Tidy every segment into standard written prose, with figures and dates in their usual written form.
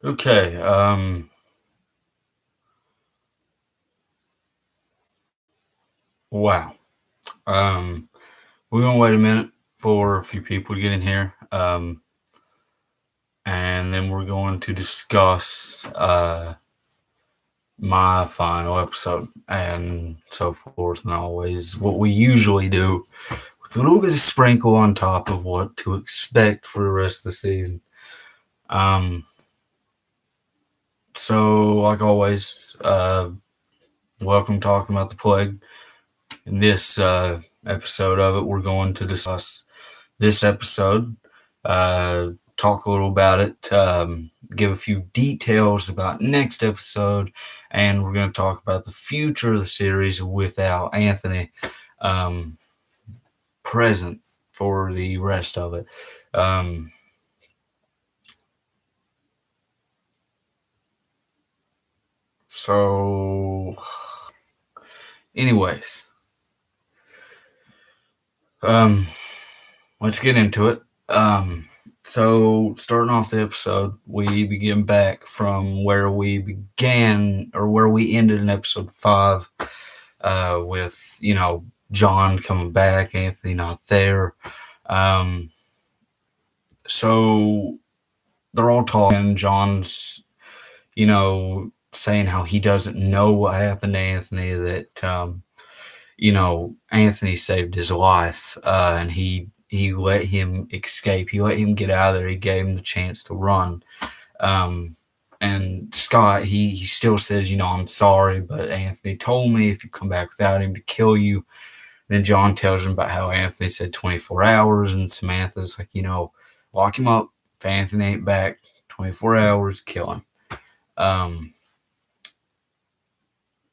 Okay. Wow. We're gonna wait a minute for a few people to get in here. And then we're going to discuss my final episode and so forth and always what we usually do with a little bit of sprinkle on top of what to expect for the rest of the season. Um, so like always, welcome talking about the plague. In this episode of it, we're going to discuss this episode, talk a little about it, give a few details about next episode, and we're going to talk about the future of the series without Anthony present for the rest of it. So, anyways, let's get into it. So starting off the episode, we begin back from where we began or where we ended in episode 5, with John coming back, Anthony not there. So they're all talking. John's saying how he doesn't know what happened to Anthony. That Anthony saved his life, and he let him escape. He let him get out of there. He gave him the chance to run. And Scott, he still says, I'm sorry, but Anthony told me if you come back without him to kill you. Then John tells him about how Anthony said 24 hours, and Samantha's like, lock him up. If Anthony ain't back, 24 hours, kill him.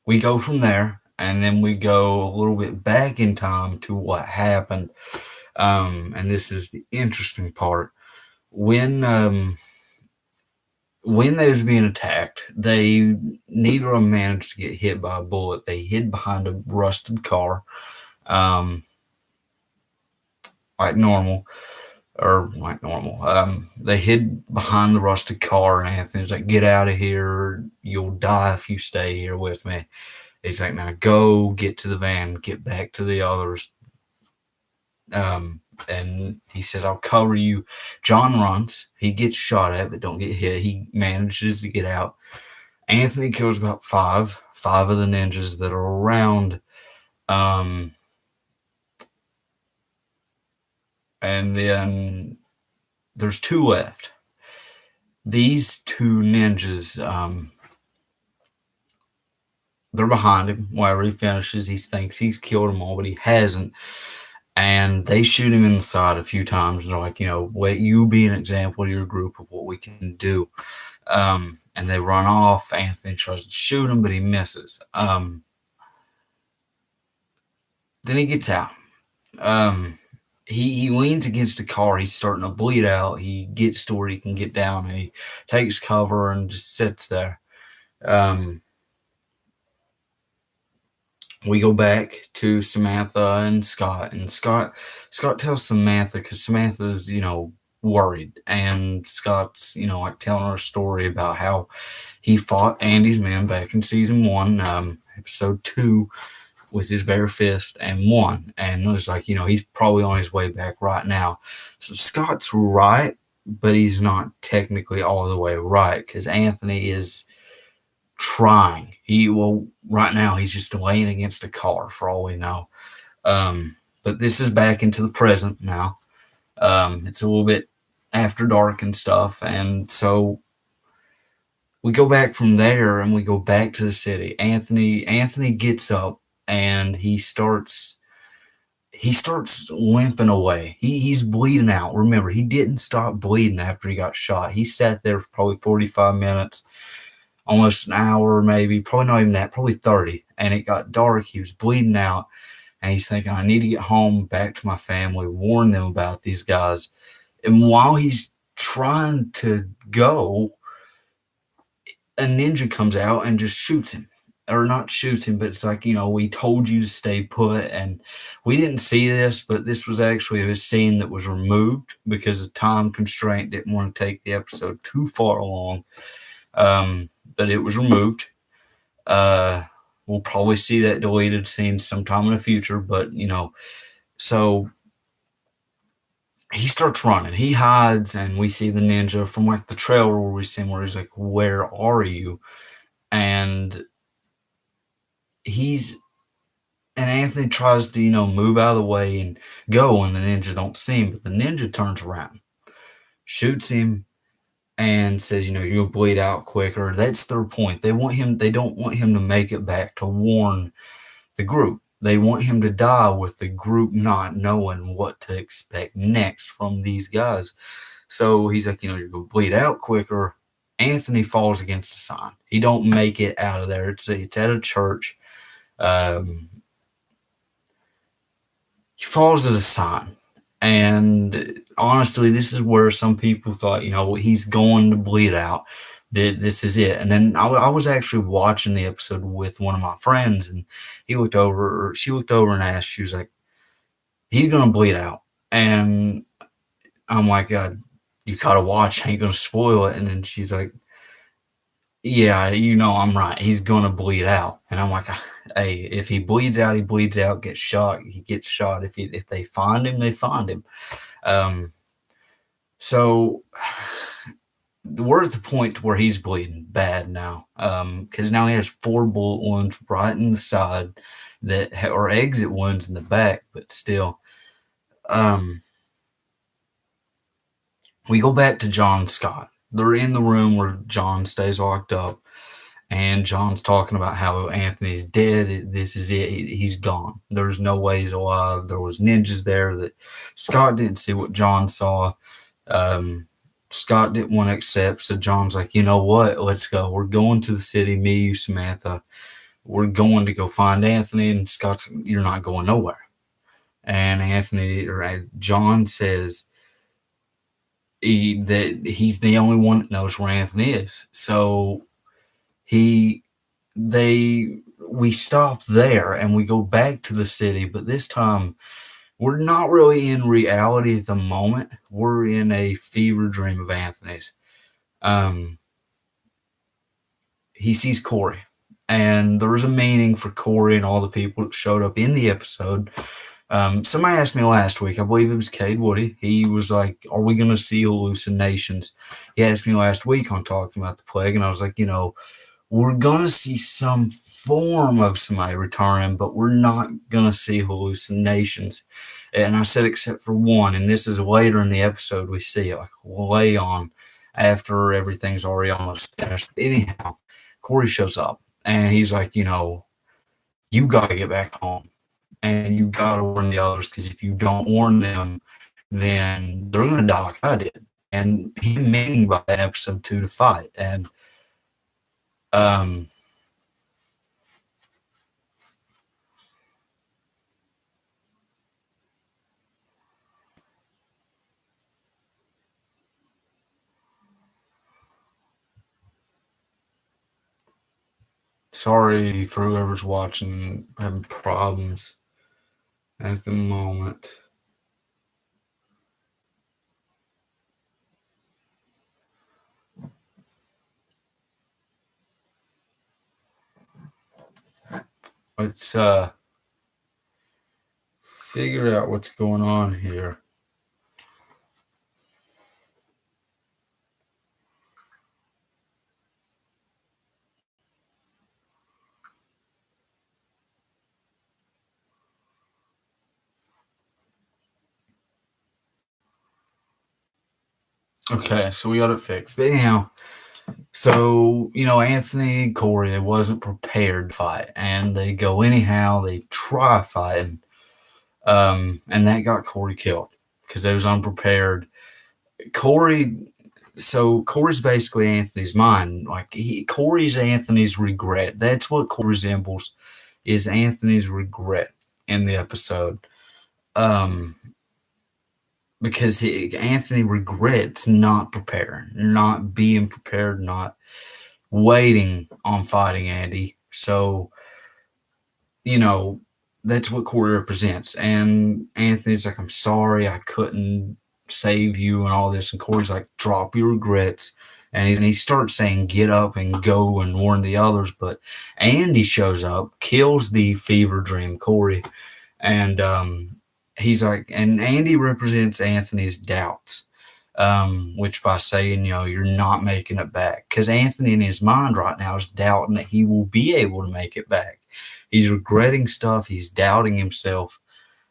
We go from there, and then we go a little bit back in time to what happened. And this is the interesting part. When they was being attacked, neither of them managed to get hit by a bullet. They hid behind a rusted car, like normal. They hid behind the rusted car, and Anthony's like, "Get out of here! You'll die if you stay here with me." He's like, "Now go get to the van, get back to the others." And he says, "I'll cover you." John runs. He gets shot at, but don't get hit. He manages to get out. Anthony kills about five of the ninjas that are around. And then there's 2 left. These 2 ninjas, they're behind him. Whenever he finishes, he thinks he's killed them all, but he hasn't. And they shoot him in the side a few times. They're like, wait, you be an example to your group of what we can do. And they run off. Anthony tries to shoot him, but he misses. Then he gets out. He leans against the car. He's starting to bleed out. He gets to where he can get down, and he takes cover and just sits there. We go back to Samantha and Scott, and Scott tells Samantha, because Samantha's, worried, and Scott's, like telling her a story about how he fought Andy's men back in season 1, episode 2, with his bare fist and won. And it was like, he's probably on his way back right now. So Scott's right, but he's not technically all the way right, because Anthony is trying. Right now he's just laying against a car for all we know. But this is back into the present now. It's a little bit after dark and stuff, and so we go back from there and we go back to the city. Anthony gets up and he starts limping away. He's bleeding out. Remember, he didn't stop bleeding after he got shot. He sat there for probably 45 minutes, almost an hour, maybe, probably not even that, probably 30. And it got dark. He was bleeding out. And he's thinking, I need to get home, back to my family, warn them about these guys. And while he's trying to go, a ninja comes out and just shoots him. Or not shoots him, but it's like, we told you to stay put. And we didn't see this, but this was actually a scene that was removed because of time constraint. Didn't want to take the episode too far along. But it was removed. Uh, we'll probably see that deleted scene sometime in the future, but so he starts running. He hides, and we see the ninja from like the trailer where we see him, where he's like, "Where are you?" And he's and Anthony tries to move out of the way and go, and the ninja don't see him, but the ninja turns around, shoots him, and says, "You're gonna bleed out quicker." That's their point. They don't want him to make it back to warn the group. They want him to die with the group not knowing what to expect next from these guys. So he's like, you're gonna bleed out quicker. Anthony falls against the sign. He don't make it out of there. It's at a church. He falls to the sign. And honestly, this is where some people thought, he's going to bleed out. This is it. And then I was actually watching the episode with one of my friends, and she looked over and asked, she was like, "He's going to bleed out." And I'm like, "You got to watch. I ain't going to spoil it." And then she's like, "Yeah, I'm right. He's going to bleed out." And I'm like, "Hey, if he bleeds out, he bleeds out. Gets shot, he gets shot. If they find him, they find him." So we're at the point where he's bleeding bad now, because now he has 4 bullet wounds right in the side that are exit wounds in the back, but still. We go back to John and Scott. They're in the room where John stays locked up, and John's talking about how Anthony's dead. This is it. He's gone. There's no way he's alive. There was ninjas there that Scott didn't see what John saw. Scott didn't want to accept, so John's like, "You know what? Let's go. We're going to the city. Me, you, Samantha. We're going to go find Anthony." And Scott's, "You're not going nowhere." And John says that he's the only one that knows where Anthony is. So we stop there and we go back to the city, but this time we're not really in reality at the moment. We're in a fever dream of Anthony's. He sees Corey, and there's a meaning for Corey and all the people that showed up in the episode. Somebody asked me last week, I believe it was Cade Woody. He was like, "Are we going to see hallucinations?" He asked me last week on talking about the plague, and I was like, we're going to see some form of somebody returning, but we're not going to see hallucinations. And I said, except for one, and this is later in the episode, we see it like way on after everything's already almost finished. Anyhow, Corey shows up, and he's like, "You got to get back home, and you got to warn the others, because if you don't warn them, then they're going to die like I did." And he meaning by that episode 2 to fight. And sorry for whoever's watching, having problems at the moment. Let's figure out what's going on here. Okay, so we got it fixed. But anyhow, so, Anthony and Corey, they wasn't prepared to fight, and they go anyhow. They try fighting, and that got Corey killed because they was unprepared. Corey's basically Anthony's mind. Like, Corey's Anthony's regret. That's what Corey resembles, is Anthony's regret in the episode. Because Anthony regrets not preparing, not being prepared, not waiting on fighting Andy. So, that's what Corey represents. And Anthony's like, "I'm sorry, I couldn't save you," and all this. And Corey's like, "Drop your regrets and he starts saying, "Get up and go and warn the others." But Andy shows up, kills the fever dream Corey, and he's like, and Andy represents Anthony's doubts, which by saying, you're not making it back, because Anthony in his mind right now is doubting that he will be able to make it back. He's regretting stuff. He's doubting himself.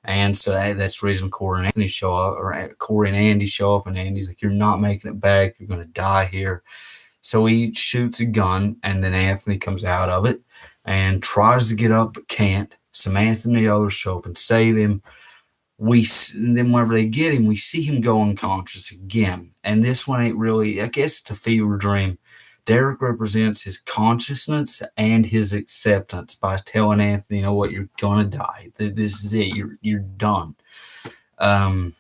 And so that's the reason Corey and Anthony show up, or Corey and Andy show up, and Andy's like, "You're not making it back. You're going to die here." So he shoots a gun, and then Anthony comes out of it and tries to get up but can't. Samantha and the others show up and save him. And then whenever they get him, we see him go unconscious again. And this one ain't really, I guess it's a fever dream. Derek represents his consciousness and his acceptance by telling Anthony, "You know what, you're gonna die. This is it. You're done." And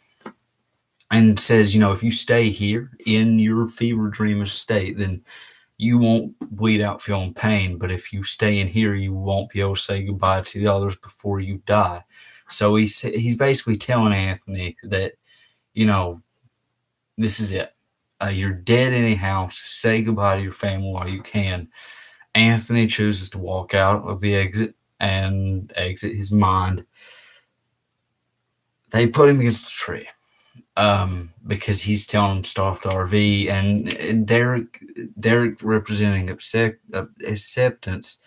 says, "If you stay here in your fever dreamish state, then you won't bleed out feeling pain. But if you stay in here, you won't be able to say goodbye to the others before you die." So he's basically telling Anthony that, this is it. You're dead anyhow. So say goodbye to your family while you can. Anthony chooses to walk out of the exit and exit his mind. They put him against a tree because he's telling him to stop the RV. And Derek representing acceptance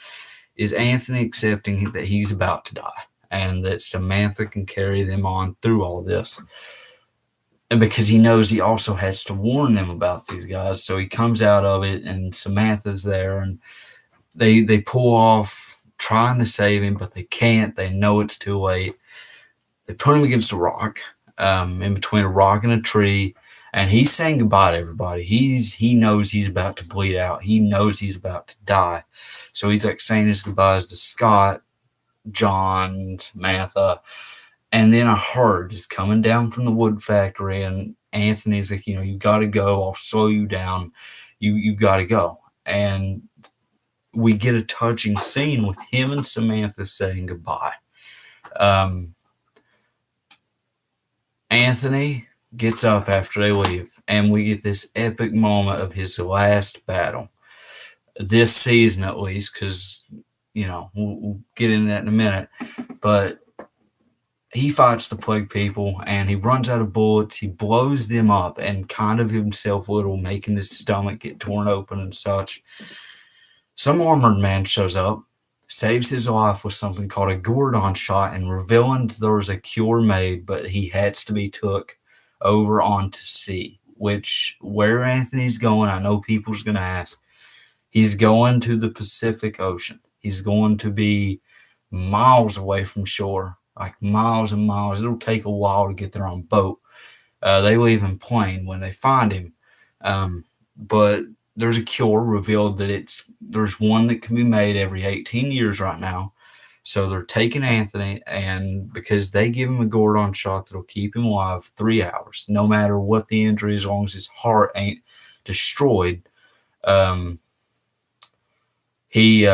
is Anthony accepting that he's about to die and that Samantha can carry them on through all this. And because he knows he also has to warn them about these guys. So he comes out of it, and Samantha's there, and they pull off trying to save him, but they can't. They know it's too late. They put him against a rock, in between a rock and a tree, and he's saying goodbye to everybody. He knows he's about to bleed out. He knows he's about to die. So he's like saying his goodbyes to Scott, John, Samantha, and then a herd is coming down from the wood factory, and Anthony's like, "You got to go. I'll slow you down. You got to go." And we get a touching scene with him and Samantha saying goodbye. Anthony gets up after they leave, and we get this epic moment of his last battle. This season, at least, because, we'll get into that in a minute. But he fights the plague people, and he runs out of bullets. He blows them up and kind of himself little, making his stomach get torn open and such. Some armored man shows up, saves his life with something called a Gordon shot, and revealing there was a cure made, but he has to be took over onto sea, which where Anthony's going, I know people's going to ask. He's going to the Pacific Ocean. He's going to be miles away from shore, like miles and miles. It'll take a while to get there on boat. They leave in plane when they find him. But there's a cure revealed that there's one that can be made every 18 years right now. So they're taking Anthony, and because they give him a Gordon shot that'll keep him alive 3 hours, no matter what the injury, as long as his heart ain't destroyed, he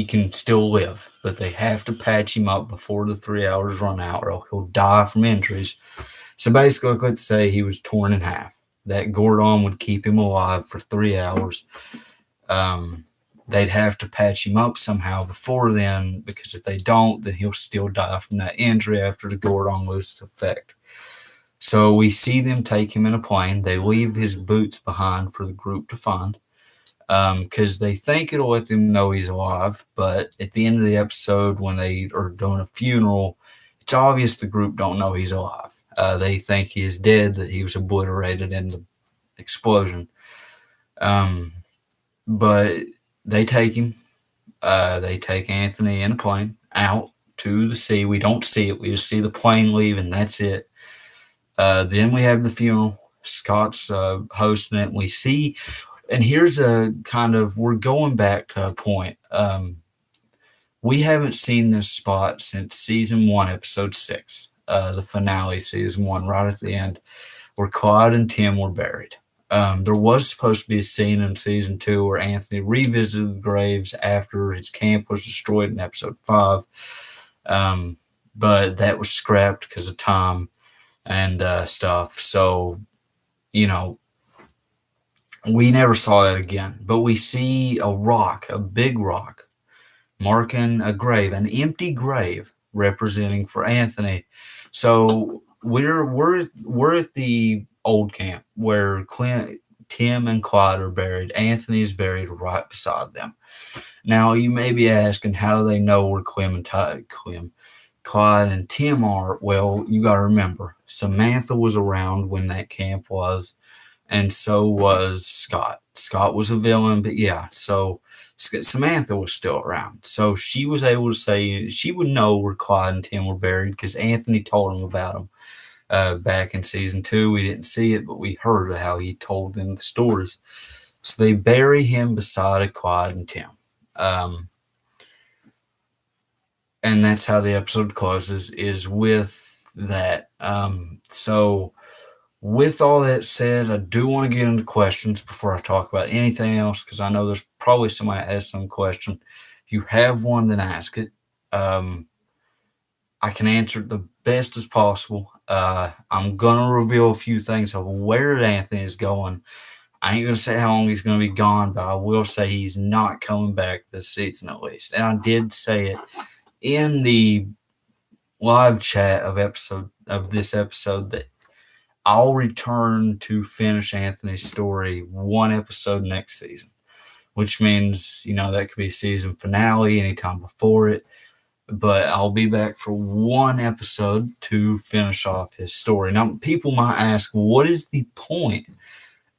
can still live. But they have to patch him up before the 3 hours run out, or he'll die from injuries. So basically, let's say he was torn in half. That Gordon would keep him alive for 3 hours. They'd have to patch him up somehow before then, because if they don't, then he'll still die from that injury after the Gordon loses effect. So we see them take him in a plane. They leave his boots behind for the group to find, because they think it'll let them know he's alive. But at the end of the episode, when they are doing a funeral, it's obvious the group don't know he's alive. They think he is dead, that he was obliterated in the explosion. But they take him. They take Anthony in a plane out to the sea. We don't see it. We just see the plane leave, and that's it. Then we have the funeral. Scott's hosting it. And we see, and here's a kind of, we're going back to a point. We haven't seen this spot since season 1, episode 6. The finale, season 1, right at the end, where Clyde and Tim were buried. There was supposed to be a scene in season 2 where Anthony revisited the graves after his camp was destroyed in episode 5. But that was scrapped because of time and stuff. So, We never saw that again, but we see a rock, a big rock, marking a grave, an empty grave representing for Anthony. So we're at the old camp where Tim and Clyde are buried. Anthony is buried right beside them. Now you may be asking, how do they know where Clyde and Tim are? Well, you got to remember, Samantha was around when that camp was, and so was Scott. Scott was a villain, but yeah, so Samantha was still around. So she was able to say she would know where Clyde and Tim were buried because Anthony told them about them back in season 2. We didn't see it, but we heard how he told them the stories. So they bury him beside Clyde and Tim. And that's how the episode closes, is with that. So with all that said, I do want to get into questions before I talk about anything else, because I know there's probably somebody that has some question. If you have one, then ask it. I can answer it the best as possible. I'm going to reveal a few things of where Anthony is going. I ain't going to say how long he's going to be gone, but I will say he's not coming back this season at least. And I did say it in the live chat of this episode that I'll return to finish Anthony's story one episode next season, which means, that could be season finale anytime before it. But I'll be back for one episode to finish off his story. Now, people might ask, what is the point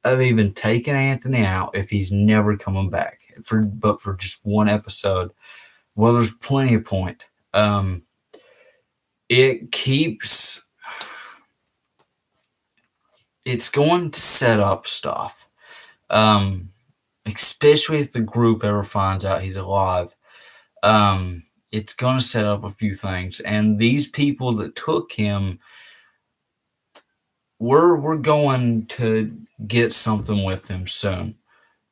of even taking Anthony out if he's never coming back but for just one episode? Well, there's plenty of point. It's going to set up stuff, especially if the group ever finds out he's alive. It's going to set up a few things, and these people that took him, we're going to get something with him soon.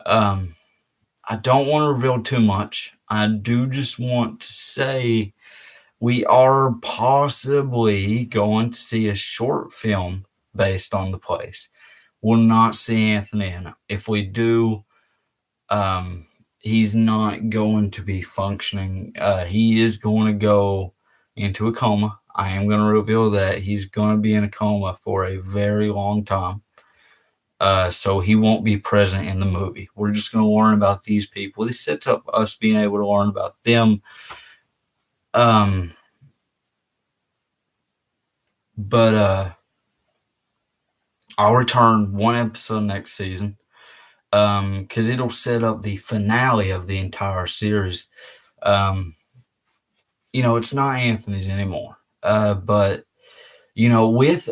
I don't want to reveal too much. I do just want to say we are possibly going to see a short film based on the place. We'll not see Anthony in it. If we do, he's not going to be functioning. He is going to go into a coma. I am going to reveal that he's going to be in a coma for a very long time. So he won't be present in the movie. We're just going to learn about these people. This sets up us being able to learn about them. But I'll return one episode next season, because it'll set up the finale of the entire series. It's not Anthony's anymore. But with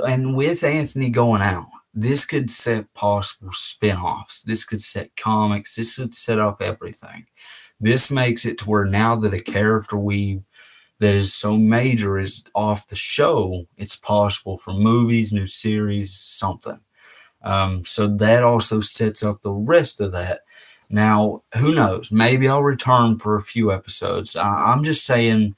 Anthony going out, this could set possible spin-offs. This could set comics. This could set up everything. This makes it to where now that a character that is so major is off the show, it's possible for movies, new series, something. So that also sets up the rest of that. Now, who knows? Maybe I'll return for a few episodes. I'm just saying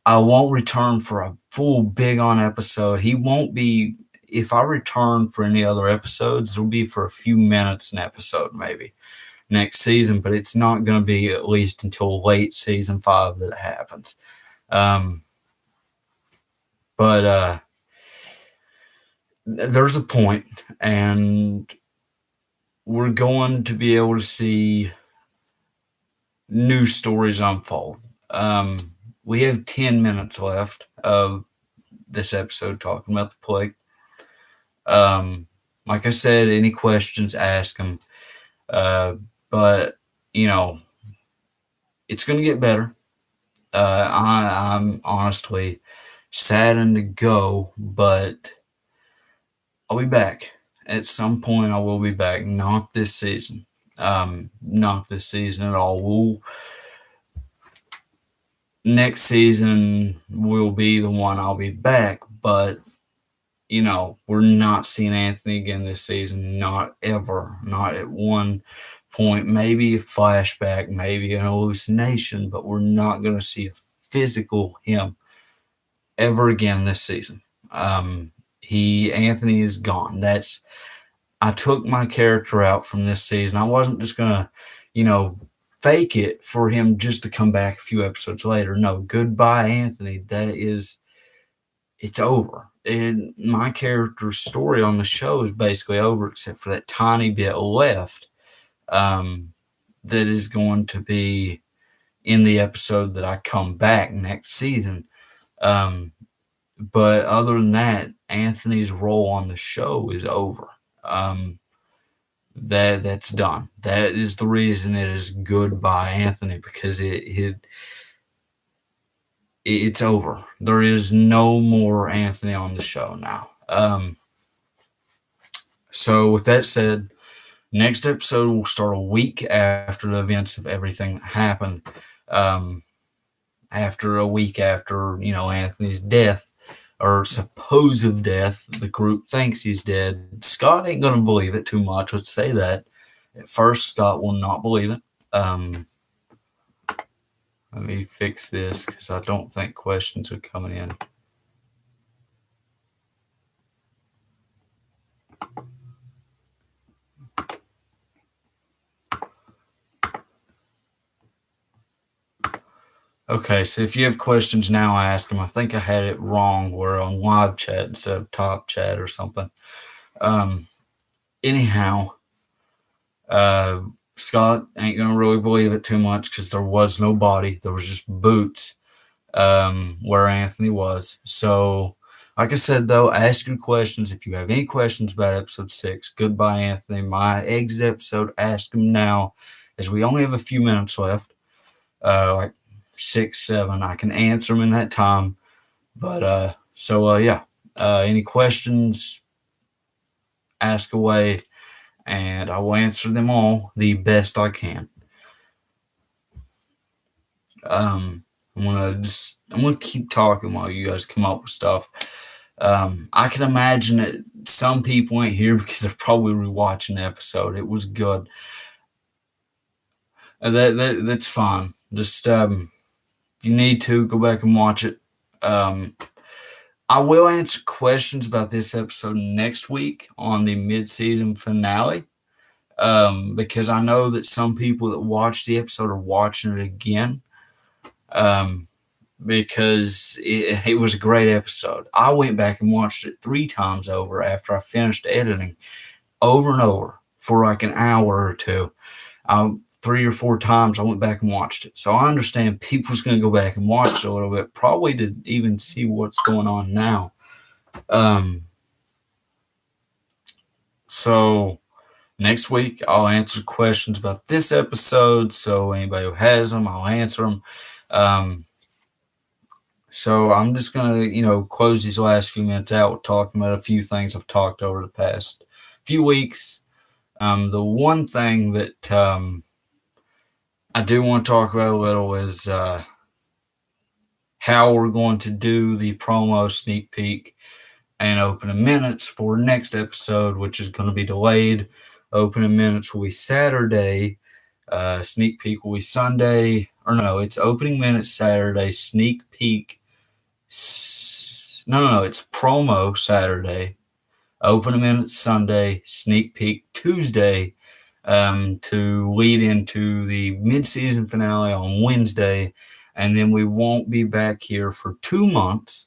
I won't return for a full big on episode. He won't be. If I return for any other episodes, it'll be for a few minutes an episode maybe next season, but it's not going to be at least until late season 5 that it happens. But there's a point, and we're going to be able to see new stories unfold. We have 10 minutes left of this episode talking about the plague. Like I said, any questions, ask them. But it's going to get better. I'm honestly saddened to go, but I'll be back. At some point I will be back. Not this season. Not this season at all. Next season will be the one I'll be back, but we're not seeing Anthony again this season. Not ever. Not at one point. Maybe a flashback, maybe an hallucination, but we're not going to see a physical him ever again this season. Anthony is gone. I took my character out from this season. I wasn't just gonna, you know, fake it for him just to come back a few episodes later. No, goodbye, Anthony. It's over. And my character's story on the show is basically over, except for that tiny bit left. That is going to be in the episode that I come back next season. But other than that, Anthony's role on the show is over. That's done. That is the reason it is goodbye, Anthony, because it's over. There is no more Anthony on the show now. So with that said, next episode will start a week after the events of everything that happened. After a week after, Anthony's death, or supposed death, the group thinks he's dead. Scott ain't going to believe it too much. Let's say that. At first, Scott will not believe it. Let me fix this because I don't think questions are coming in. Okay, so if you have questions now, ask them. I think I had it wrong. We're on live chat instead of top chat or something. Anyhow, Scott ain't going to really believe it too much because there was no body. There was just boots where Anthony was. So, like I said, though, ask your questions. If you have any questions about episode 6, goodbye, Anthony. My exit episode, ask them now, as we only have a few minutes left. Like 6, 7. I can answer them in that time. But, yeah. Any questions, ask away, and I will answer them all the best I can. I'm gonna keep talking while you guys come up with stuff. I can imagine that some people ain't here because they're probably rewatching the episode. It was good. That's fine. Just if you need to, go back and watch it. I will answer questions about this episode next week on the mid-season finale, because I know that some people that watched the episode are watching it again, because it was a great episode. I went back and watched it 3 times over after I finished editing, over and over for like an hour or two. 3 or 4 times I went back and watched it. So I understand people's going to go back and watch it a little bit, probably to even see what's going on now. So next week I'll answer questions about this episode. So anybody who has them, I'll answer them. So I'm just going to, close these last few minutes out with talking about a few things I've talked over the past few weeks. The one thing that I do want to talk about a little is how we're going to do the promo sneak peek and opening minutes for next episode, which is going to be delayed. Opening minutes will be Saturday. Sneak peek will be Sunday. Or no, it's opening minutes Saturday. Sneak peek. No, it's promo Saturday. Opening minutes Sunday. Sneak peek Tuesday. To lead into the mid-season finale on Wednesday, and then we won't be back here for 2 months.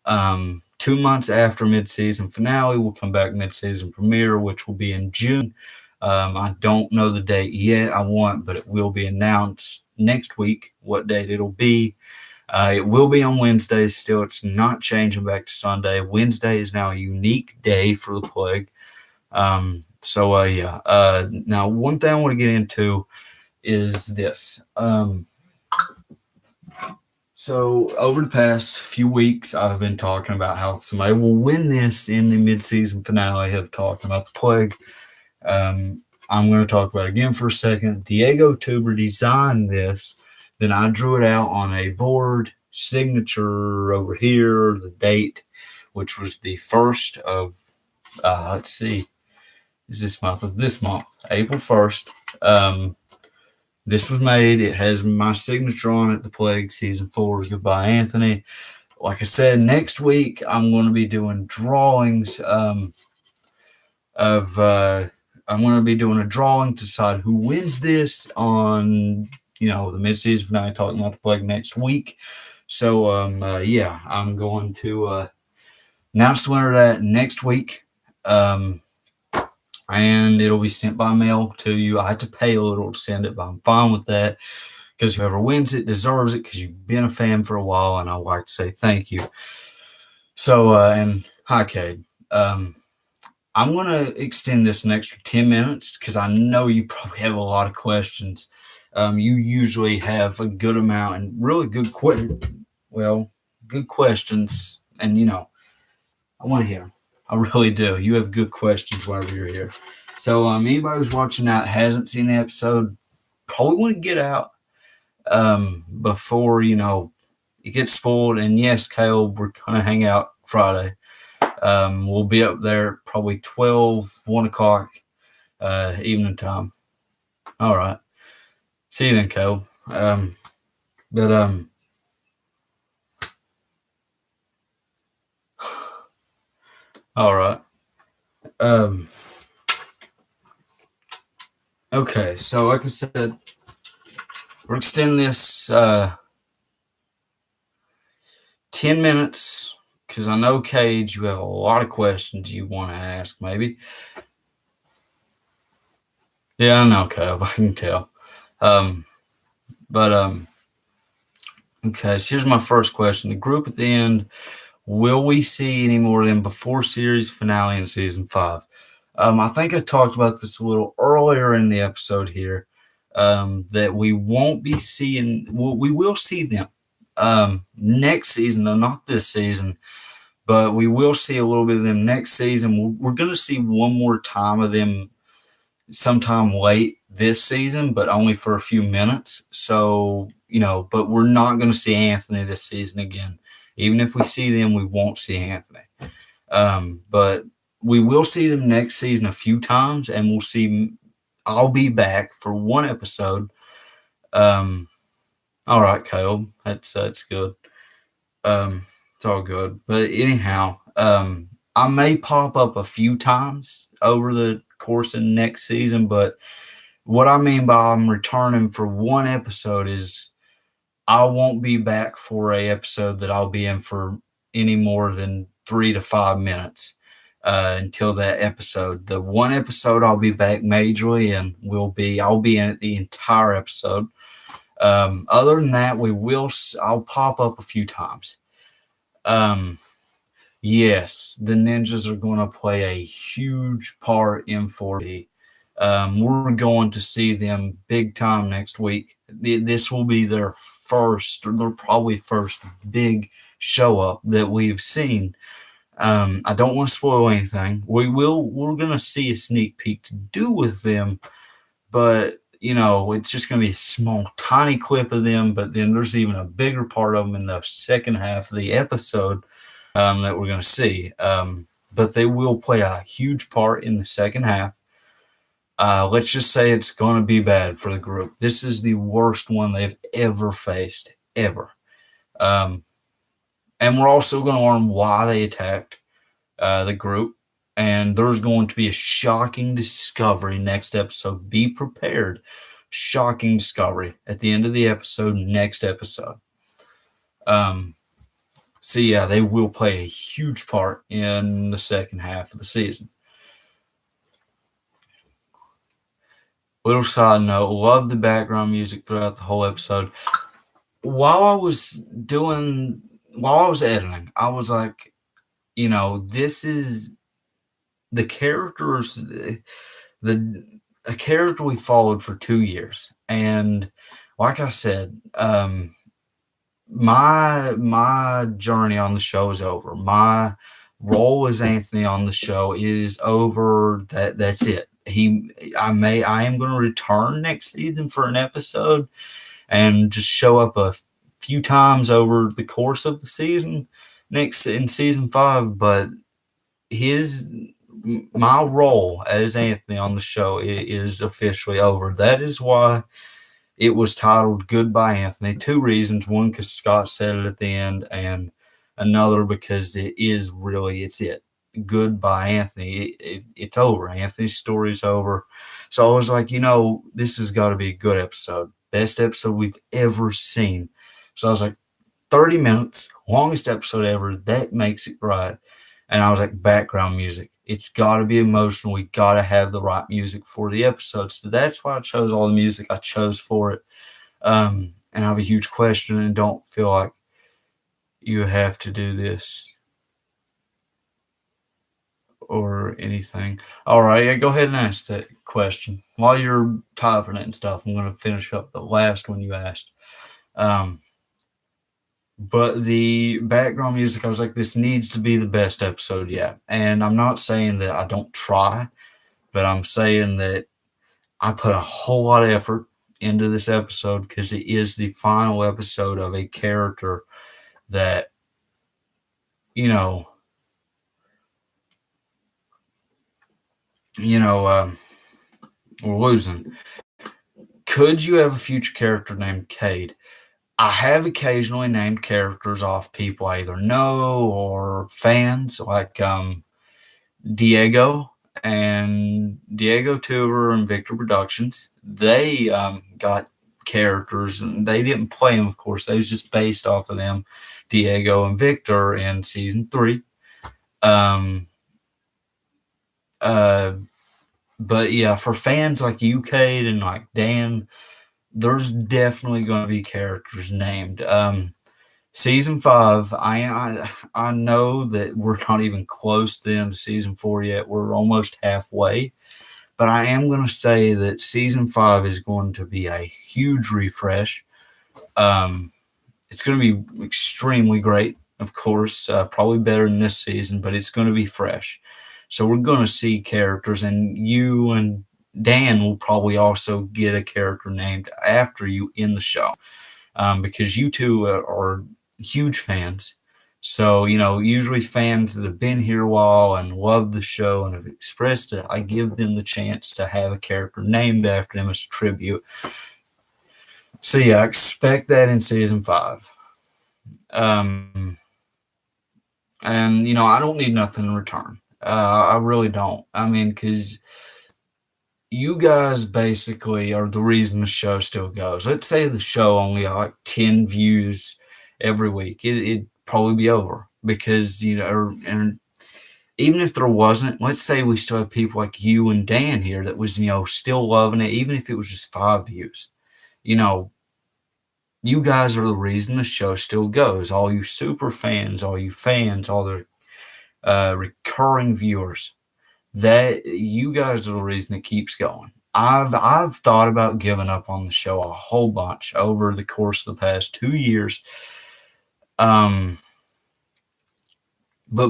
2 months after mid-season finale, we'll come back mid-season premiere, which will be in June. I don't know the date yet but it will be announced next week what date it'll be. It will be on Wednesday still. It's not changing back to Sunday. Wednesday is now a unique day for the Plague. Now one thing I want to get into is this. So over the past few weeks, I've been talking about how somebody will win this in the mid-season finale. I've talked about the Plague. I'm going to talk about it again for a second. Diego Tuber designed this. Then I drew it out on a board, signature over here, the date, which was the 1st of, this month, April 1st. This was made. It has my signature on it, The Plague Season 4, Goodbye Anthony. Like I said, next week I'm going to be doing drawings of I'm going to be doing a drawing to decide who wins this on the mid-season finale, talking about the plague next week. So yeah, I'm going to announce the winner of that next week. And it'll be sent by mail to you. I have to pay a little to send it, but I'm fine with that because whoever wins it deserves it because you've been a fan for a while, and I'd like to say thank you. So, and hi, Cade. I'm going to extend this an extra 10 minutes because I know you probably have a lot of questions. You usually have a good amount and really good good questions. And, I want to hear them. I really do. You have good questions whenever you're here. So anybody who's watching that hasn't seen the episode, probably want to get out before, it gets spoiled. And yes, Caleb, we're going to hang out Friday. We'll be up there probably 1 o'clock evening time. All right. See you then, Caleb. All right. Okay, so like I said, we're extending this 10 minutes because I know, Cage, you have a lot of questions you want to ask, maybe. Yeah, I know, Caleb. I can tell. Okay, so here's my first question. The group at the end, will we see any more of them before series finale in season 5? I think I talked about this a little earlier in the episode here, that we won't be seeing, we will see them next season, though not this season, but we will see a little bit of them next season. We're going to see one more time of them sometime late this season, but only for a few minutes. So, but we're not going to see Anthony this season again. Even if we see them, we won't see Anthony. But we will see them next season a few times, and we'll see. I'll be back for one episode. All right, Caleb, that's good. It's all good. But anyhow, I may pop up a few times over the course of next season, but what I mean by I'm returning for one episode is I won't be back for a episode that I'll be in for any more than 3 to 5 minutes until that episode. The one episode I'll be back majorly and I'll be in it the entire episode. Other than that, I'll pop up a few times. Yes, the ninjas are going to play a huge part in 4D. We're going to see them big time next week. This will be their probably first big show up that we've seen. I don't want to spoil anything. We're going to see a sneak peek to do with them, but it's just going to be a small, tiny clip of them. But then there's even a bigger part of them in the second half of the episode that we're going to see. But they will play a huge part in the second half. Let's just say it's going to be bad for the group. This is the worst one they've ever faced, ever. And we're also going to learn why they attacked the group. And there's going to be a shocking discovery next episode. Be prepared. Shocking discovery at the end of the episode, next episode. So yeah, they will play a huge part in the second half of the season. Little side note, love the background music throughout the whole episode. While I was editing, I was like, this is the characters, a character we followed for 2 years. And like I said, my journey on the show is over. My role as Anthony on the show is over. That's it. I am going to return next season for an episode and just show up a few times over the course of the season next in season 5. But my role as Anthony on the show is officially over. That is why it was titled Goodbye Anthony. 2 reasons. One, because Scott said it at the end, and another because it's it. good by Anthony, it's over. Anthony's story's over. So I was like, this has got to be a good episode. Best episode we've ever seen. So I was like, 30 minutes, longest episode ever. That makes it right. And I was like, background music. It's got to be emotional. We got to have the right music for the episode. So that's why I chose all the music I chose for it. And I have a huge question, and don't feel like you have to do this or anything. All right, yeah, go ahead and ask that question. While you're typing it and stuff, I'm going to finish up the last one you asked. But the background music, I was like, this needs to be the best episode yet. And I'm not saying that I don't try, but I'm saying that I put a whole lot of effort into this episode because it is the final episode of a character that, you know, we're losing. Could you have a future character named Cade? I have occasionally named characters off people I either know or fans, like Diego and Diego Tuber and Victor Productions. They got characters, and they didn't play them, of course. They was just based off of them, Diego and Victor, in season 3. But yeah, for fans like you, Cade, and like Dan, there's definitely going to be characters named. Season 5, I know that we're not even close to the end of season 4 yet. We're almost halfway. But I am going to say that season 5 is going to be a huge refresh. It's going to be extremely great, of course, probably better than this season, but it's going to be fresh. So we're going to see characters, and you and Dan will probably also get a character named after you in the show, because you two are huge fans. So, usually fans that have been here a while and love the show and have expressed it, I give them the chance to have a character named after them as a tribute. So, yeah, I expect that in season 5. And, I don't need nothing in return. I really don't. I mean, because you guys basically are the reason the show still goes. Let's say the show only got like 10 views every week. It'd probably be over because, and even if there wasn't, let's say we still have people like you and Dan here that was, still loving it, even if it was just 5 views. You guys are the reason the show still goes. All you super fans, all you fans, all the recurring viewers, that you guys are the reason it keeps going. I've thought about giving up on the show a whole bunch over the course of the past 2 years. But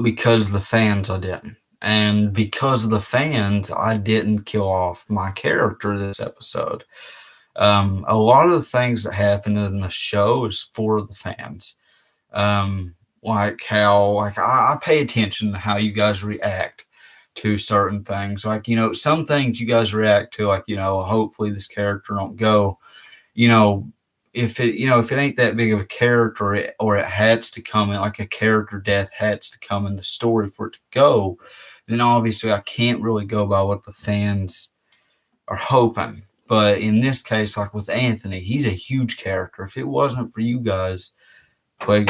because of the fans, I didn't. And because of the fans, I didn't kill off my character this episode. A lot of the things that happen in the show is for the fans. Like how, I pay attention to how you guys react to certain things. Like, some things you guys react to, like, hopefully this character don't go, if it ain't that big of a character, or it has to come in, like a character death has to come in the story for it to go, then obviously I can't really go by what the fans are hoping. But in this case, like with Anthony, he's a huge character. If it wasn't for you guys, play.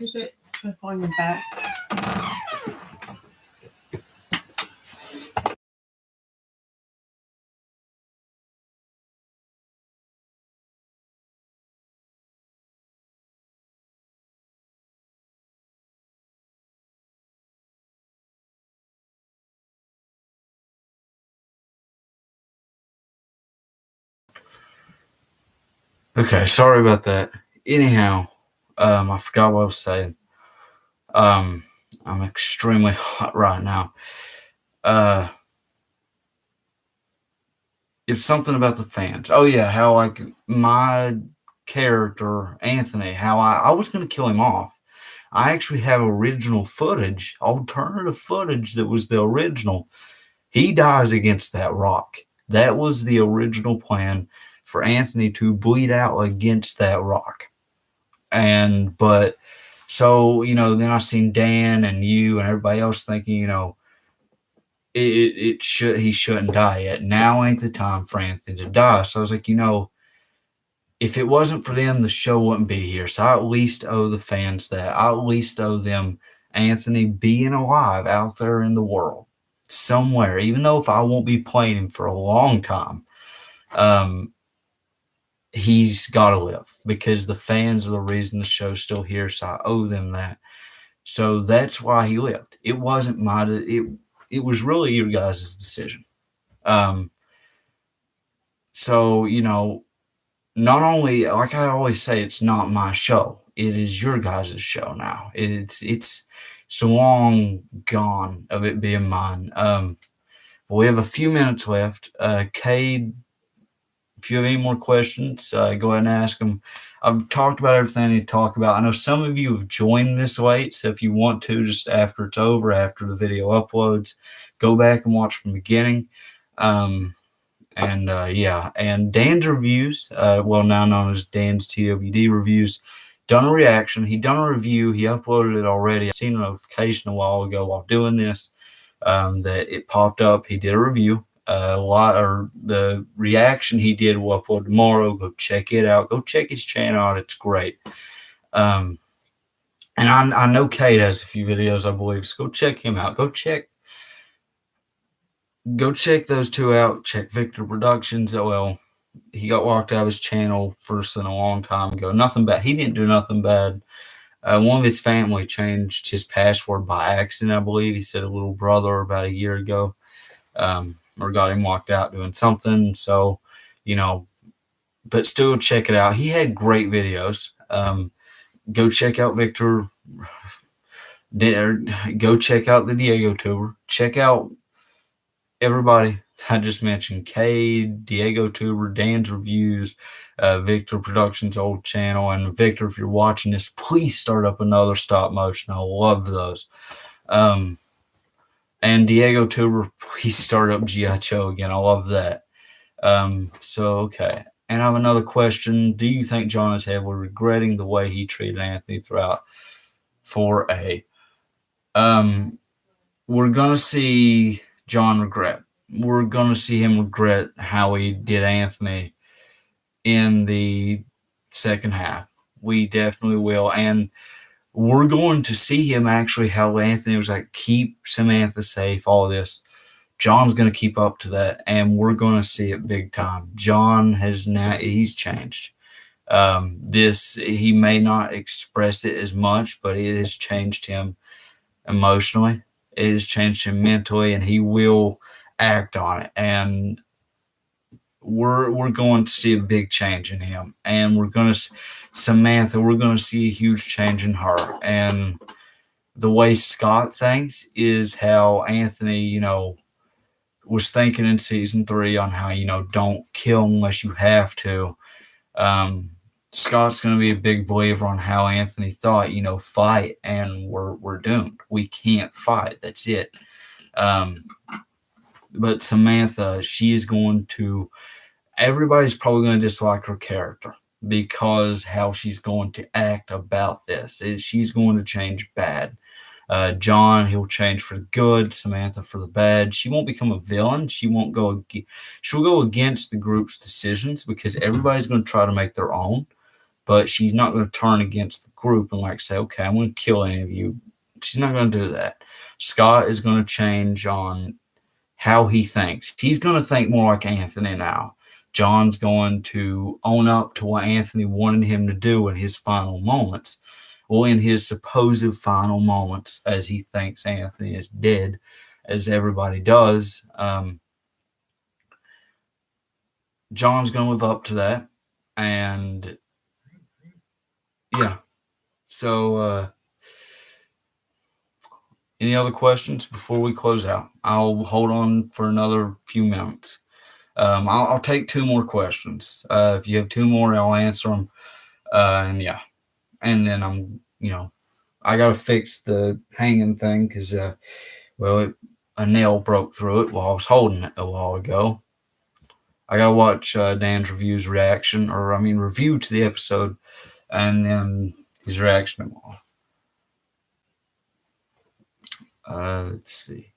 Is it on your back? Okay, sorry about that. Anyhow, I forgot what I was saying. I'm extremely hot right now. It's something about the fans. Oh yeah, how like my character Anthony, how I was going to kill him off. I actually have original footage, alternative footage that was the original. He dies against that rock. That was the original plan, for Anthony to bleed out against that rock. But So, then I seen Dan and you and everybody else thinking, he shouldn't die yet. Now ain't the time for Anthony to die. So I was like, if it wasn't for them, the show wouldn't be here. So I at least owe the fans that. I at least owe them Anthony being alive out there in the world somewhere, even though if I won't be playing him for a long time. He's got to live because the fans are the reason the show's still here. So I owe them that. So that's why he lived. It wasn't it was really your guys' decision. So, not only, like I always say, it's not my show. It is your guys' show now. It's so long gone of it being mine. But we have a few minutes left. Cade, if you have any more questions, go ahead and ask them. I've talked about everything I need to talk about. I know some of you have joined this late, so if you want to, just after it's over, after the video uploads, go back and watch from the beginning. And Dan's reviews, now known as Dan's TWD reviews, done a reaction. He done a review. He uploaded it already. I seen a notification a while ago while doing this that it popped up. He did a review. The reaction he did will upload tomorrow. Go check it out. Go check his channel out. It's great. And I know Kate has a few videos, I believe. So go check him out. Go check those two out. Check Victor Productions. Well, he got locked out of his channel first in a long time ago. Nothing bad. He didn't do nothing bad. One of his family changed his password by accident, I believe. He said a little brother about a year ago. Or got him locked out doing something. So, but still check it out. He had great videos. Go check out Victor. Go check out the Diego Tuber. Check out everybody I just mentioned. Cade, Diego Tuber, Dan's Reviews, Victor Productions' old channel. And Victor, if you're watching this, please start up another stop motion. I love those. And Diego Tuber, please start up G.I. Joe again. I love that. Okay. And I have another question. Do you think John is heavily regretting the way he treated Anthony throughout 4A? We're going to see John regret. We're going to see him regret how he did Anthony in the second half. We definitely will. And we're going to see him actually, how Anthony was like, keep Samantha safe, all this. John's going to keep up to that, and we're going to see it big time. John he's changed. He may not express it as much, but it has changed him emotionally. It has changed him mentally, and he will act on it. And we're going to see a big change in him, and we're going to Samantha. We're going to see a huge change in her, and the way Scott thinks is how Anthony, was thinking in season 3 on how don't kill unless you have to. Scott's going to be a big believer on how Anthony thought. Fight, and we're doomed. We can't fight. That's it. But Samantha, she is going to. Everybody's probably going to dislike her character because how she's going to act about this. She's going to change bad. John, he'll change for the good. Samantha for the bad. She won't become a villain. She'll go against the group's decisions because everybody's going to try to make their own. But she's not going to turn against the group and say, okay, I'm going to kill any of you. She's not going to do that. Scott is going to change on how he thinks. He's going to think more like Anthony now. John's going to own up to what Anthony wanted him to do in his final moments. Well, in his supposed final moments, as he thinks Anthony is dead, as everybody does, John's going to live up to that. And, yeah. So, any other questions before we close out? I'll hold on for another few minutes. I'll take 2 more questions. If you have 2 more, I'll answer them. And then I got to fix the hanging thing because, a nail broke through it while I was holding it a while ago. I got to watch Dan's review to the episode, and then his reaction tomorrow. Let's see.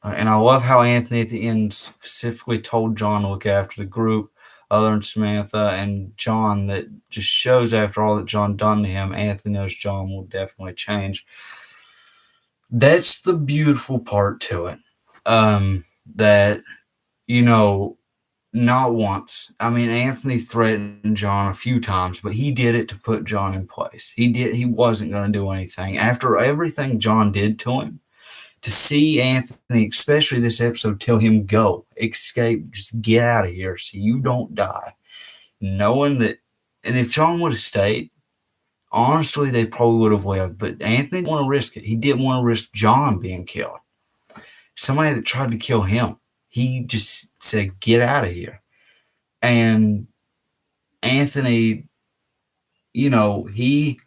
And I love how Anthony at the end specifically told John to look after the group, other than Samantha and John. That just shows after all that John done to him, Anthony knows John will definitely change. That's the beautiful part to it. That, not once. I mean, Anthony threatened John a few times, but he did it to put John in place. He wasn't going to do anything. After everything John did to him, to see Anthony, especially this episode, tell him go, escape, just get out of here so you don't die. Knowing that, and if John would have stayed, honestly, they probably would have lived. But Anthony didn't want to risk it. He didn't want to risk John being killed. Somebody that tried to kill him. He just said, get out of here. And Anthony, he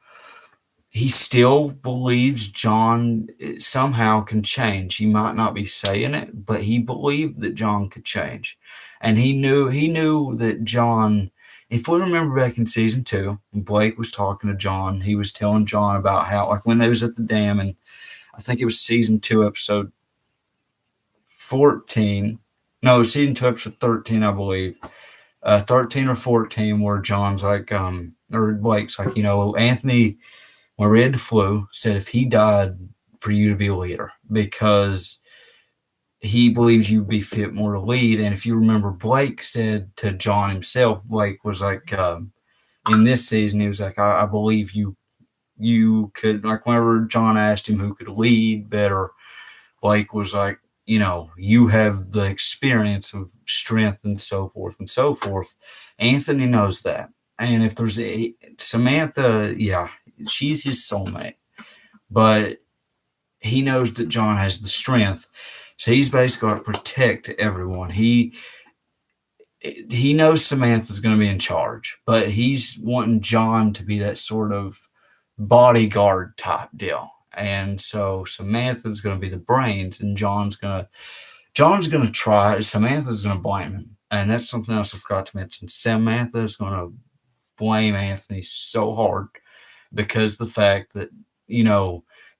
still believes John somehow can change. He might not be saying it, but he believed that John could change. And he knew that John, if we remember back in season 2, when Blake was talking to John, he was telling John about how, like when they was at the dam, and I think it was season 2, episode 14. No, season 2, episode 13, I believe. 13 or 14, where John's like, or Blake's like, Anthony, when we had the flu, said if he died, for you to be a leader, because he believes you'd be fit more to lead. And if you remember, Blake said to John himself, Blake was like, in this season, he was like, I believe you could, like whenever John asked him who could lead better, Blake was like, you have the experience of strength and so forth and so forth. Anthony knows that. And if there's Samantha, yeah, she's his soulmate. But he knows that John has the strength. So he's basically got to protect everyone. He knows Samantha's going to be in charge, but he's wanting John to be that sort of bodyguard type deal. And so Samantha's going to be the brains, and John's going to try. Samantha's going to blame him. And that's something else I forgot to mention. Samantha is going to blame Anthony so hard because the fact that,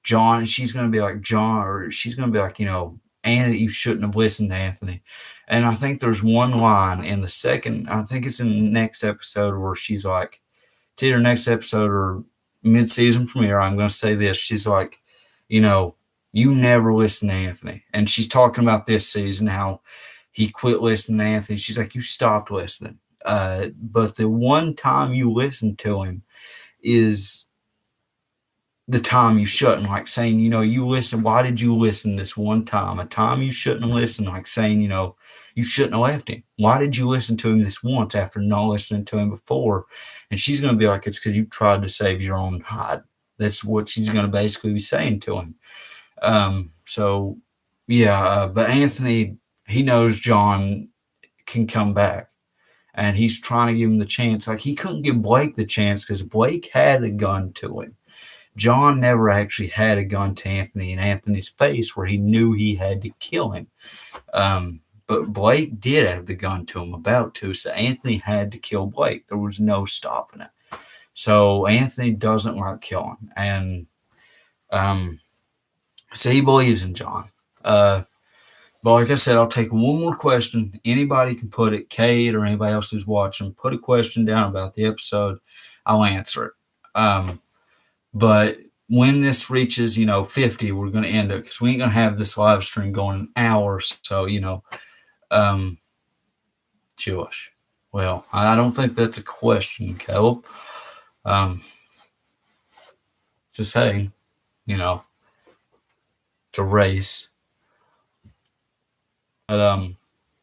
John, she's going to be like John, or she's going to be like, Anthony, you shouldn't have listened to Anthony. And I think there's one line in the second, I think it's in the next episode, where she's like, it's either next episode or mid-season premiere, I'm going to say this. She's like, you never listen to Anthony. And she's talking about this season, how he quit listening to Anthony. She's like, you stopped listening. But the one time you listen to him is the time you shouldn't, like saying, you listen. Why did you listen this one time? A time you shouldn't have listened, like saying, you shouldn't have left him. Why did you listen to him this once after not listening to him before? And she's going to be like, it's because you tried to save your own hide. That's what she's going to basically be saying to him. But Anthony, he knows John can come back. And he's trying to give him the chance. Like, he couldn't give Blake the chance because Blake had a gun to him. John never actually had a gun to Anthony in Anthony's face where he knew he had to kill him. But Blake did have the gun to him, about to. So Anthony had to kill Blake. There was no stopping it. So Anthony doesn't like killing. And so he believes in John. But like I said, I'll take one more question. Anybody can put it, Kate or anybody else who's watching, put a question down about the episode. I'll answer it. But when this reaches, 50, we're going to end it because we ain't going to have this live stream going an hour. So, Jewish. Well, I don't think that's a question, Caleb. Just saying, it's a race. But,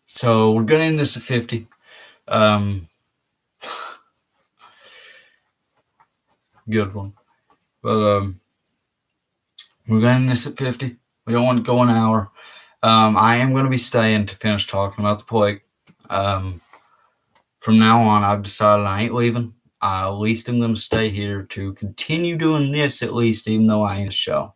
so we're going to end this at 50. Good one. But we're going to end this at 50. We don't want to go an hour. I am going to be staying to finish talking about the plague. From now on, I've decided I ain't leaving. At least I'm going to stay here to continue doing this, at least, even though I ain't a show.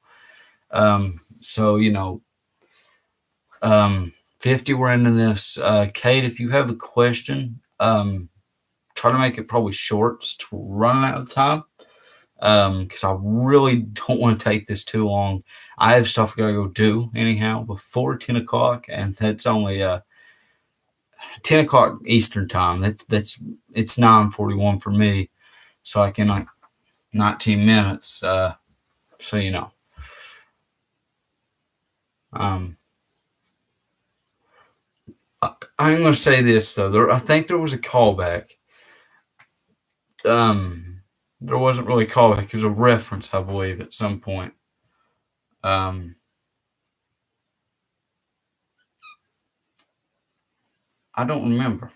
50, we're into this. Kate, if you have a question, try to make it probably short. It's running out of time. because I really don't want to take this too long. I have stuff I gotta go do anyhow before 10 o'clock, and that's only 10 o'clock Eastern time. It's 9:41 for me, so I can like 19 minutes. So you know, um, I'm gonna say this though. I think there was a callback. There wasn't really a callback. It was a reference, I believe, at some point. Um, I don't remember.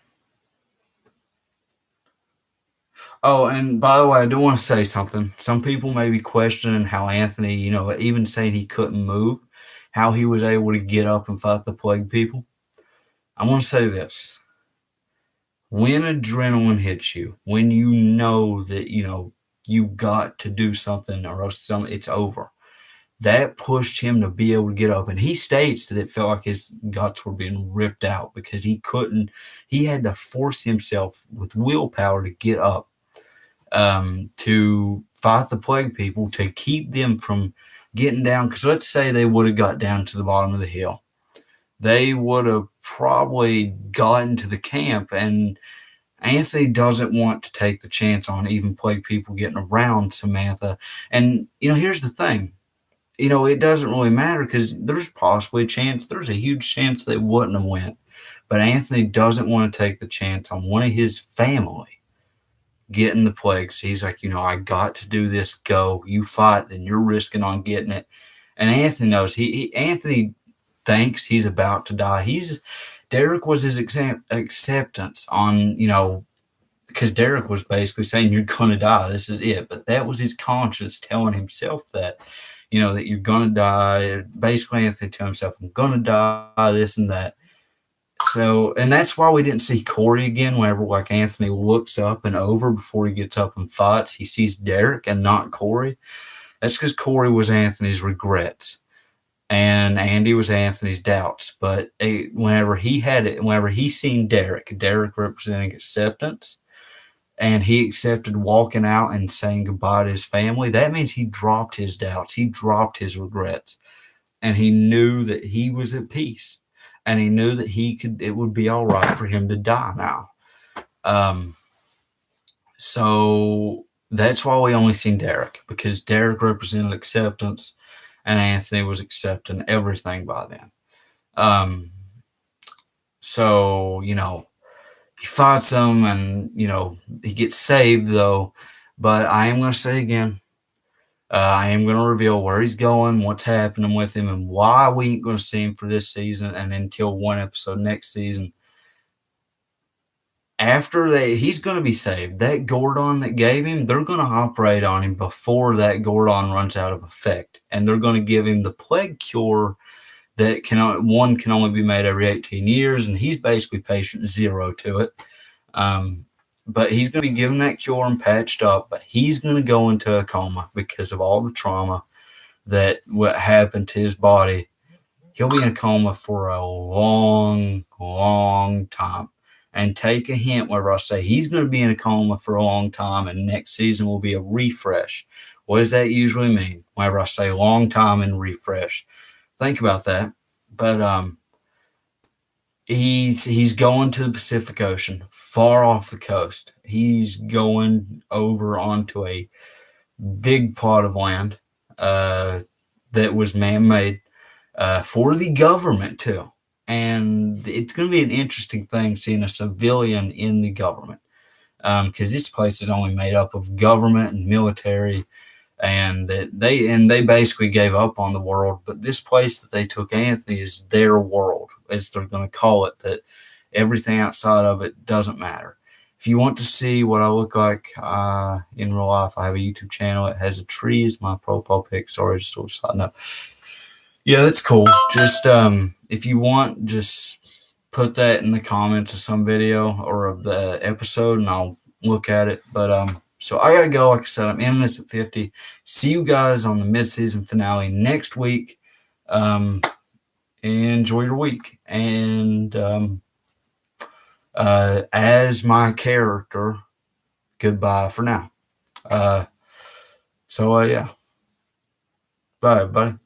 Oh, and by the way, I do want to say something. Some people may be questioning how Anthony, even saying he couldn't move, how he was able to get up and fight the plague people. I want to say this. When adrenaline hits you, when you know that, you got to do something or else it's over, that pushed him to be able to get up. And he states that it felt like his guts were being ripped out because he had to force himself with willpower to get up, to fight the plague people, to keep them from getting down. Because let's say they would have got down to the bottom of the hill. They would have probably gotten to the camp, and Anthony doesn't want to take the chance on even plague people getting around Samantha. And, here's the thing. It doesn't really matter because there's possibly a chance, there's a huge chance they wouldn't have went. But Anthony doesn't want to take the chance on one of his family getting the plagues. He's like, I got to do this. Go, you fight, then you're risking on getting it. And Anthony knows Anthony thinks he's about to die. Derek was his acceptance on, because Derek was basically saying you're going to die. This is it. But that was his conscience telling himself that, that you're going to die. Basically, Anthony told himself, I'm going to die, this and that. So, and that's why we didn't see Corey again. Whenever like Anthony looks up and over before he gets up and fights, he sees Derek and not Corey. That's because Corey was Anthony's regrets and Andy was Anthony's doubts. But whenever he seen Derek representing acceptance, and he accepted walking out and saying goodbye to his family, that means he dropped his doubts. He dropped his regrets. And he knew that he was at peace. And he knew that it would be all right for him to die now. So that's why we only seen Derek, because Derek represented acceptance and Anthony was accepting everything by then. So, he fights him and, he gets saved though. But I am going to say again, I am going to reveal where he's going, what's happening with him, and why we ain't going to see him for this season and until one episode next season. After that, he's going to be saved. That Gordon that gave him, they're going to operate on him before that Gordon runs out of effect. And they're going to give him the plague cure that can only be made every 18 years, and he's basically patient zero to it. But he's going to be given that cure and patched up, but he's going to go into a coma because of all the trauma that what happened to his body. He'll be in a coma for a long, long time. And take a hint whenever I say he's going to be in a coma for a long time and next season will be a refresh. What does that usually mean whenever I say long time and refresh? Think about that. But he's going to the Pacific Ocean, far off the coast. He's going over onto a big plot of land that was man-made for the government too. And it's going to be an interesting thing seeing a civilian in the government, because this place is only made up of government and military, and they basically gave up on the world. But this place that they took Anthony is their world, as they're going to call it. That everything outside of it doesn't matter. If you want to see what I look like in real life, I have a YouTube channel. It has a tree as my profile pic. Sorry, just a side note. Yeah, that's cool. Just if you want, just put that in the comments of some video or of the episode, and I'll look at it. But so I gotta go. Like I said, I'm ending this at 50. See you guys on the mid-season finale next week. Enjoy your week. And as my character, goodbye for now. So yeah. Bye, buddy.